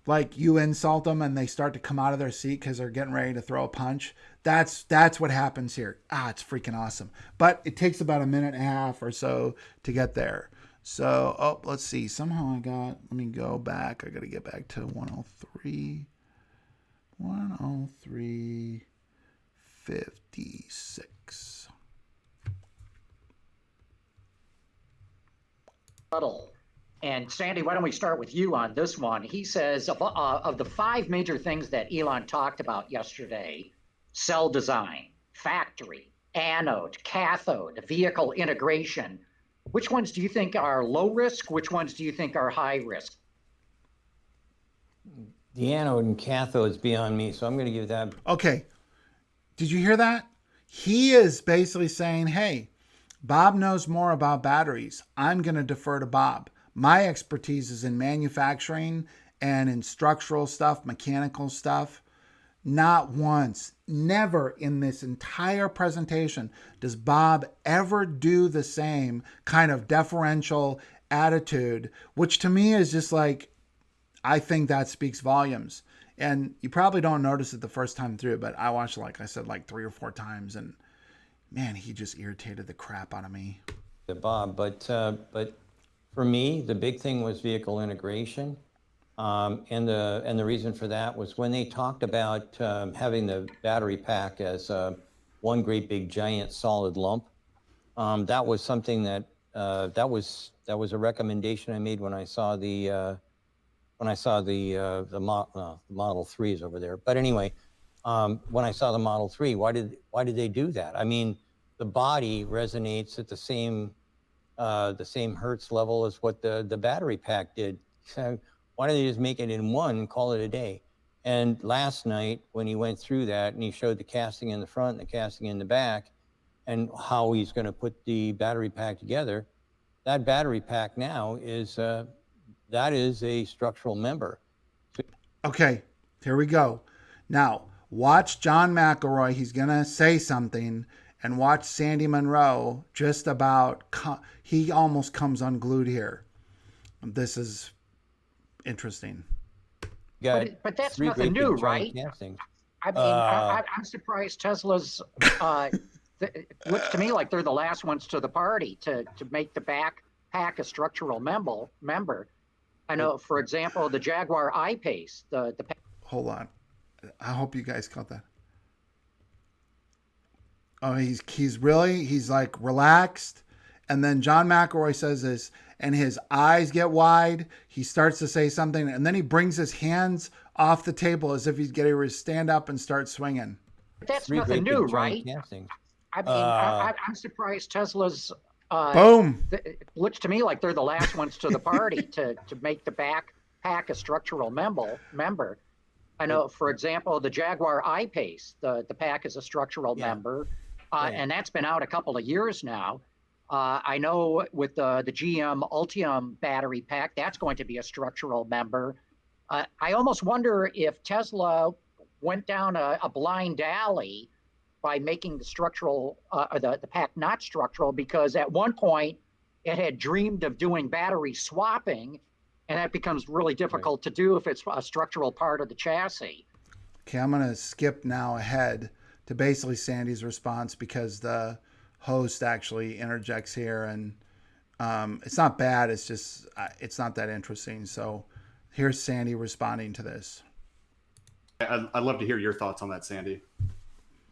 like you insult them and they start to come out of their seat because they're getting ready to throw a punch? That's what happens here. It's freaking awesome. But it takes about a minute and a half or so to get there. So, let's see. Somehow let me go back. I got to get back to 103. 103.56. And Sandy, why don't we start with you on this one? He says of the 5 major things that Elon talked about yesterday, cell design, factory, anode, cathode, vehicle integration, which ones do you think are low risk? Which ones do you think are high risk? The anode and cathode is beyond me, so I'm going to give that. Okay. Did you hear that? He is basically saying, hey, Bob knows more about batteries. I'm going to defer to Bob. My expertise is in manufacturing and in structural stuff, mechanical stuff. Not once, never in this entire presentation does Bob ever do the same kind of deferential attitude, which to me is just like, I think that speaks volumes. And you probably don't notice it the first time through, but I watched, like I said, like 3 or 4 times, and man, he just irritated the crap out of me. Bob, but for me, the big thing was vehicle integration. And the reason for that was when they talked about having the battery pack as one great big giant solid lump. That was something that was a recommendation I made when I saw the Model 3s over there. But anyway, when I saw the Model 3, why did they do that? I mean, the body resonates at the same hertz level as what the battery pack did. So why don't they just make it in one and call it a day? And last night, when he went through that and he showed the casting in the front and the casting in the back and how he's going to put the battery pack together, that battery pack now is that is a structural member. Okay, here we go. Now, watch John McElroy. He's going to say something, and watch Sandy Monroe just about, he almost comes unglued here. This is interesting. But that's nothing new, right? Castings. I mean, I'm surprised Tesla's, it looks to me like they're the last ones to the party to make the back pack a structural member. I know, for example, the Jaguar I-Pace, the Hold on. I hope you guys caught that. Oh, he's like relaxed. And then John McElroy says this, and his eyes get wide. He starts to say something, and then he brings his hands off the table as if he's getting ready to stand up and start swinging. That's nothing new, right? Castings. I mean, I'm surprised Tesla's. Boom. It looks to me like they're the last ones to the party to make the back pack a structural member. I know, for example, the Jaguar I-Pace, the pack is a structural member, and that's been out a couple of years now. I know with the GM Ultium battery pack, that's going to be a structural member. I almost wonder if Tesla went down a blind alley by making the structural, the pack not structural, because at one point it had dreamed of doing battery swapping, and that becomes really difficult to do if it's a structural part of the chassis. Okay, I'm going to skip now ahead to basically Sandy's response because the host actually interjects here, and it's not bad. It's just, it's not that interesting. So here's Sandy responding to this. I'd love to hear your thoughts on that, Sandy.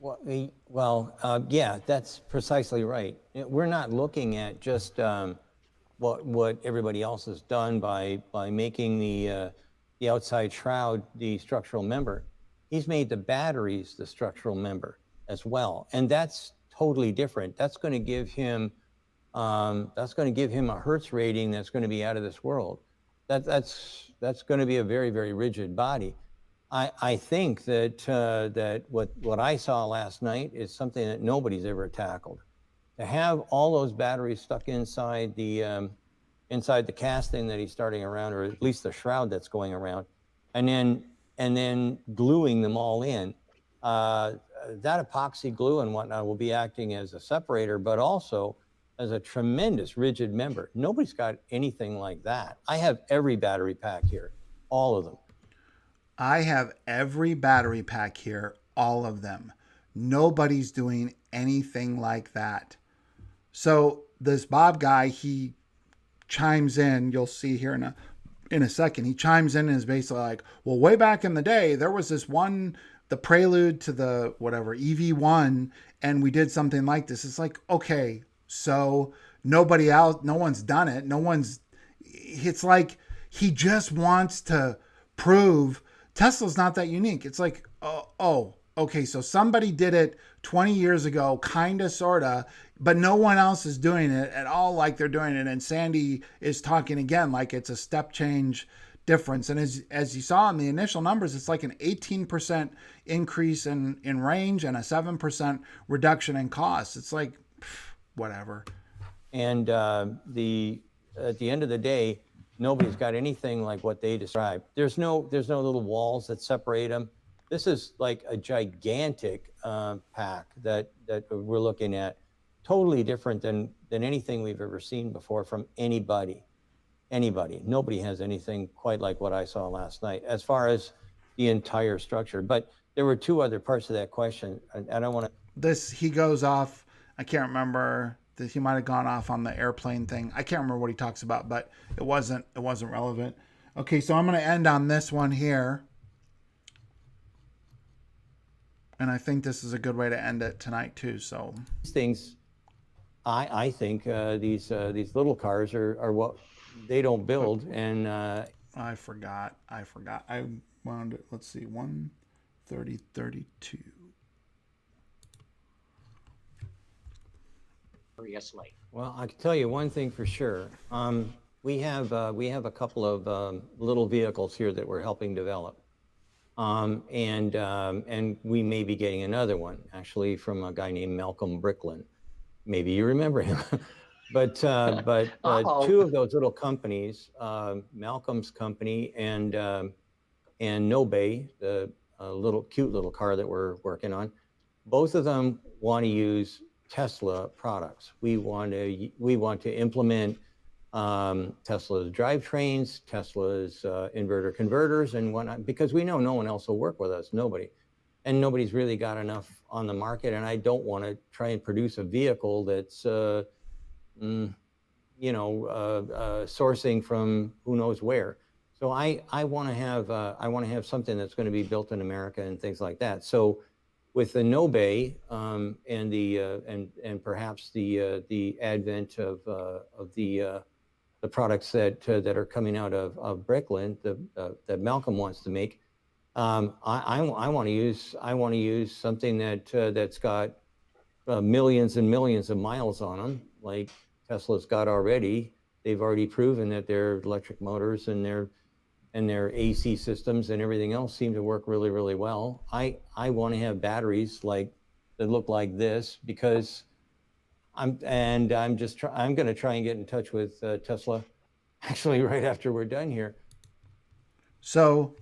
Well, yeah, that's precisely right. We're not looking at just what everybody else has done by making the outside shroud the structural member. He's made the batteries the structural member as well, and that's totally different. That's going to give him a hertz rating that's going to be out of this world. That's going to be a very, very rigid body. I think that what I saw last night is something that nobody's ever tackled, to have all those batteries stuck inside the casting that he's starting around, or at least the shroud that's going around, and then gluing them all in. That epoxy glue and whatnot will be acting as a separator, but also as a tremendous rigid member. Nobody's got anything like that. I have every battery pack here, all of them. I have every battery pack here, all of them. Nobody's doing anything like that. So this Bob guy, he chimes in. You'll see here in a second. He chimes in and is basically like, well, way back in the day, there was this one, the prelude to the whatever EV1, and we did something like this. It's like, okay, so nobody else, no one's done it. It's like he just wants to prove Tesla's not that unique. It's like, oh, okay, so somebody did it 20 years ago, kind of, sort of, but no one else is doing it at all like they're doing it. And Sandy is talking again like it's a step change difference. And as you saw in the initial numbers, it's like an 18% increase in range and a 7% reduction in cost. It's like, whatever. And at the end of the day, nobody's got anything like what they described. There's no little walls that separate them. This is like a gigantic pack that we're looking at, totally different than anything we've ever seen before from anybody. Nobody has anything quite like what I saw last night as far as the entire structure. But there were two other parts of that question, and I don't want to. He goes off. I can't remember. He might have gone off on the airplane thing. I can't remember what he talks about, but it wasn't relevant. Okay, so I'm going to end on this one here. And I think this is a good way to end it tonight too. So These things, I think these little cars are what they don't build. And I forgot. I wound it. Let's see, 1:30:32. Seriously. well, I can tell you one thing for sure. We have a couple of little vehicles here that we're helping develop. And we may be getting another one, actually, from a guy named Malcolm Bricklin. Maybe you remember him. but two of those little companies, Malcolm's company and Nobay, the cute little car that we're working on, both of them want to use Tesla products. We want to implement Tesla's drivetrains, Tesla's inverter converters and whatnot, because we know no one else will work with us, nobody's really got enough on the market. And I don't want to try and produce a vehicle that's, sourcing from who knows where. So I want to have something that's going to be built in America and things like that. So with the Nobay and the perhaps the advent of the products that are coming out of Bricklin that Malcolm wants to make, I want to use something that's got millions and millions of miles on them, like Tesla's got already. They've already proven that their electric motors and their AC systems and everything else seem to work really, really well. I want to have batteries that look like this, because I'm going to try and get in touch with Tesla actually right after we're done here. So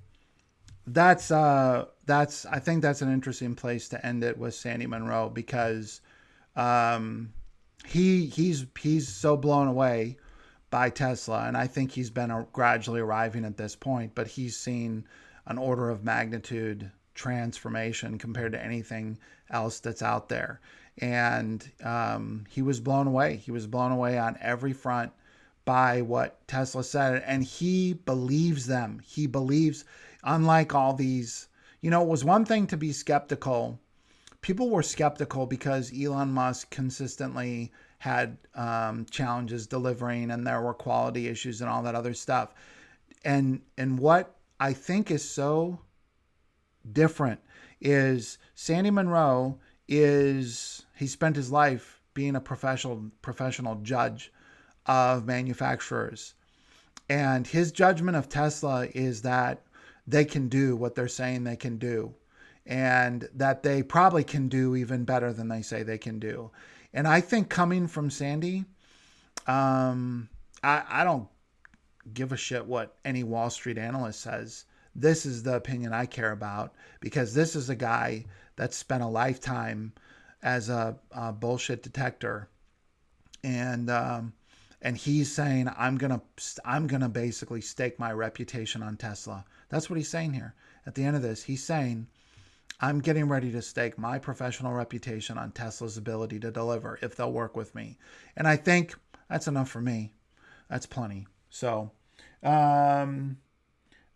that's I think that's an interesting place to end it with Sandy Munro, because he's so blown away by Tesla, and I think he's been gradually arriving at this point, but he's seen an order of magnitude transformation compared to anything else that's out there. And he was blown away. He was blown away on every front by what Tesla said, and he believes them. He believes, unlike all these, it was one thing to be skeptical. People were skeptical because Elon Musk consistently had challenges delivering, and there were quality issues and all that other stuff. And what I think is so different is Sandy Munro he spent his life being a professional judge of manufacturers. And his judgment of Tesla is that they can do what they're saying they can do, and that they probably can do even better than they say they can do. And I think coming from Sandy, I don't give a shit what any Wall Street analyst says. This is the opinion I care about, because this is a guy that spent a lifetime as a bullshit detector, and he's saying I'm gonna basically stake my reputation on Tesla. That's what he's saying here. At the end of this, he's saying I'm getting ready to stake my professional reputation on Tesla's ability to deliver if they'll work with me. And I think that's enough for me. That's plenty. So, all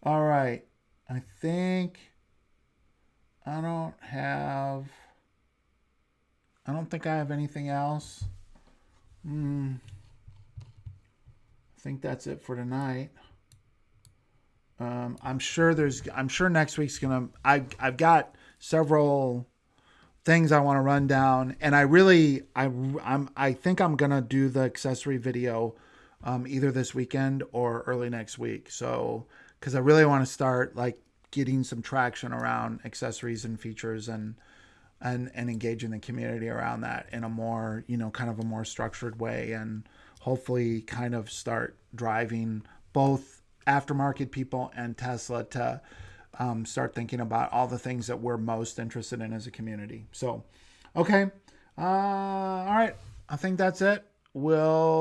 right. I think I don't think I have anything else. I think that's it for tonight. I'm sure next week's I've got several things I want to run down, and I think I'm gonna do the accessory video either this weekend or early next week. So, because I really want to start like getting some traction around accessories and features and engaging the community around that in a more, kind of a more structured way, and hopefully kind of start driving both aftermarket people and Tesla to start thinking about all the things that we're most interested in as a community. So, okay. All right. I think that's it. We'll